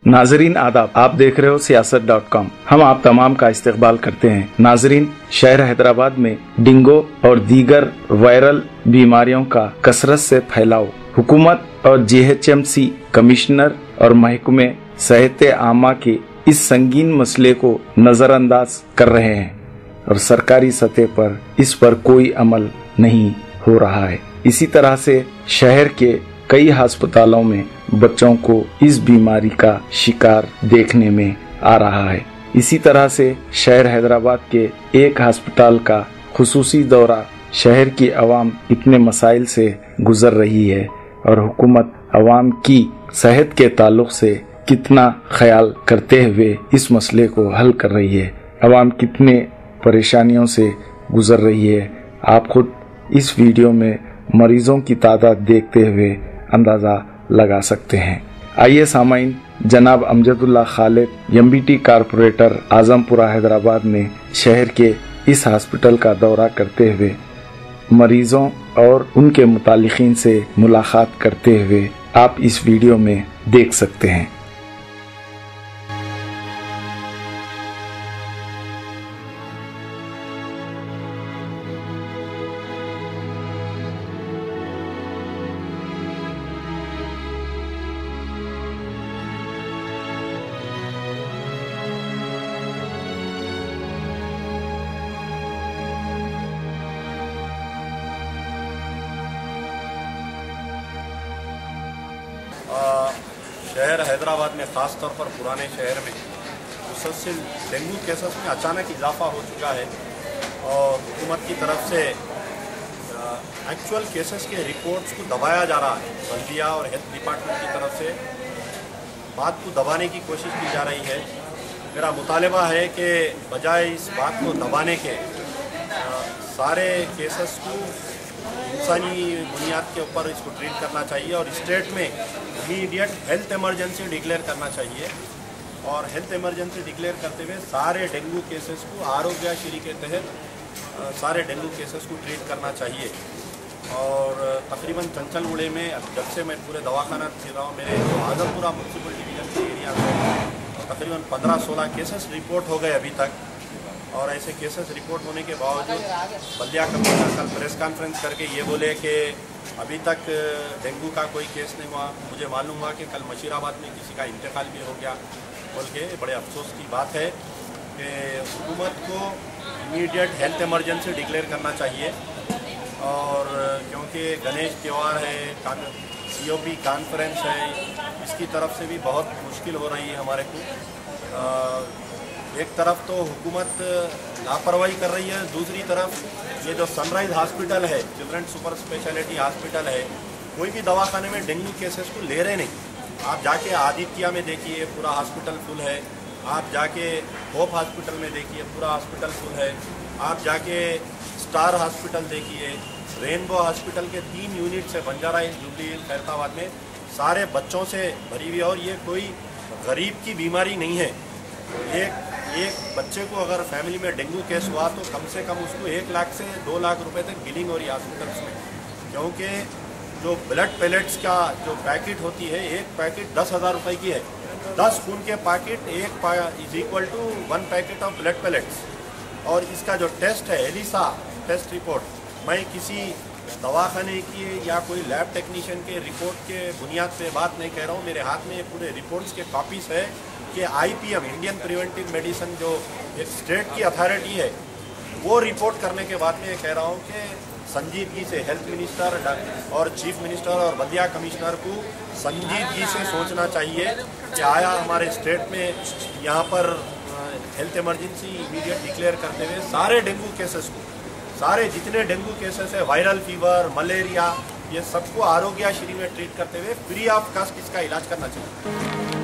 नाजरीन आदाब, आप देख रहे हो सियासत.com। हम आप तमाम का इस्तकबाल करते हैं। नाजरीन, शहर हैदराबाद में डेंगू और दीगर वायरल बीमारियों का कसरत से फैलाव हुकूमत और जीएचएमसी कमिश्नर और महकमे सेहत आमा के इस संगीन मसले को नजरअंदाज कर रहे हैं और सरकारी सतह पर इस पर कोई अमल नहीं हो रहा है। इसी तरह से शहर के कई अस्पतालों में बच्चों को इस बीमारी का शिकार देखने में आ रहा है। इसी तरह से शहर हैदराबाद के एक अस्पताल का खुसूसी दौरा शहर की आवाम इतने मसाइल से गुजर रही है और हुकूमत आवाम की सेहत के ताल्लुक से कितना ख्याल करते हुए इस मसले को हल कर रही है, आवाम कितने परेशानियों से गुजर रही है, आप खुद इस वीडियो में मरीजों की तादाद देखते हुए अंदाजा लगा सकते हैं। आइए सामाइन, जनाब अमजदुल्ला खालिद एमबीटी कारपोरेटर आजमपुरा हैदराबाद ने शहर के इस हॉस्पिटल का दौरा करते हुए मरीजों और उनके मुतालिकीन से मुलाकात करते हुए आप इस वीडियो में देख सकते हैं। शहर हैदराबाद में ख़ास तौर पर पुराने शहर में मुसलसल डेंगू केसेस में अचानक इजाफा हो चुका है और हुकूमत की तरफ से एक्चुअल केसेस के रिपोर्ट्स को दबाया जा रहा है। बल्दिया और हेल्थ डिपार्टमेंट की तरफ से बात को दबाने की कोशिश की जा रही है। मेरा मुतालबा है कि बजाय इस बात को दबाने के सारे केसेस को इंसानी बुनियाद के ऊपर इसको ट्रीट करना चाहिए और स्टेट में इमीडिएट हेल्थ इमरजेंसी डिक्लेयर करना चाहिए और हेल्थ इमरजेंसी डिक्लेयर करते हुए सारे डेंगू केसेस को आरोग्यश्री के तहत सारे डेंगू केसेस को ट्रीट करना चाहिए। और तकरीबन चंचलगुड़े में जब से मैं पूरे दवाखाना फिर रहा हूँ, मेरे जो आजमपुरा म्यूनसिपल डिवीज़न के एरिया में तकरीबन 15-16 केसेस रिपोर्ट हो गए अभी तक। और ऐसे केसेस रिपोर्ट होने के बावजूद बल्दिया कमिश्नर कल प्रेस कॉन्फ्रेंस करके ये बोले कि अभी तक डेंगू का कोई केस नहीं हुआ। मुझे मालूम हुआ कि कल मशीराबाद में किसी का इंतकाल भी हो गया बोल के बड़े अफसोस की बात है कि हुकूमत को इमीडिएट हेल्थ इमरजेंसी डिक्लेयर करना चाहिए। और क्योंकि गणेश त्यौहार है, COP कॉन्फ्रेंस है, इसकी तरफ से भी बहुत मुश्किल हो रही है हमारे को। एक तरफ तो हुकूमत लापरवाही कर रही है, दूसरी तरफ ये जो सनराइज हॉस्पिटल है, चिल्ड्रन सुपर स्पेशलिटी हॉस्पिटल है, कोई भी दवाखाने में डेंगू केसेस को ले रहे नहीं। आप जाके आदित्य में देखिए पूरा हॉस्पिटल फुल है, आप जाके होप हॉस्पिटल में देखिए पूरा हॉस्पिटल फुल है, आप जाके स्टार हॉस्पिटल देखिए, रेनबो हॉस्पिटल के 3 यूनिट से Banjara hills, jubilee hills, Khairatabad में सारे बच्चों से भरी हुई। और ये कोई गरीब की बीमारी नहीं है। एक बच्चे को अगर फैमिली में डेंगू केस हुआ तो कम से कम उसको 1 लाख से 2 लाख रुपए तक बिलिंग हो रही है हॉस्पिटल्स में। क्योंकि जो ब्लड पैलेट्स का जो पैकेट होती है, एक पैकेट 10,000 रुपये की है। 10 खून के packet is equal to 1 packet of blood pallets. और इसका जो टेस्ट है एलिसा टेस्ट रिपोर्ट, मैं किसी दवाखाने की या कोई लैब टेक्नीशियन के रिपोर्ट के बुनियाद पे बात नहीं कह रहा हूँ। मेरे हाथ में पूरे रिपोर्ट्स के कॉपीज़ है कि IPM इंडियन प्रिवेंटिव मेडिसिन जो एक स्टेट की अथॉरिटी है, वो रिपोर्ट करने के बाद में कह रहा हूँ कि संजीदगी से हेल्थ मिनिस्टर और चीफ मिनिस्टर और बल्दिया कमिश्नर को संजीदगी से सोचना चाहिए कि आया हमारे स्टेट में यहाँ पर हेल्थ इमरजेंसी इमीडिएट डिक्लेयर करते हुए सारे डेंगू केसेस को, सारे जितने डेंगू केसेस है, वायरल फीवर, मलेरिया, ये सबको आरोग्यश्री में ट्रीट करते हुए फ्री ऑफ कॉस्ट इसका इलाज करना चाहिए।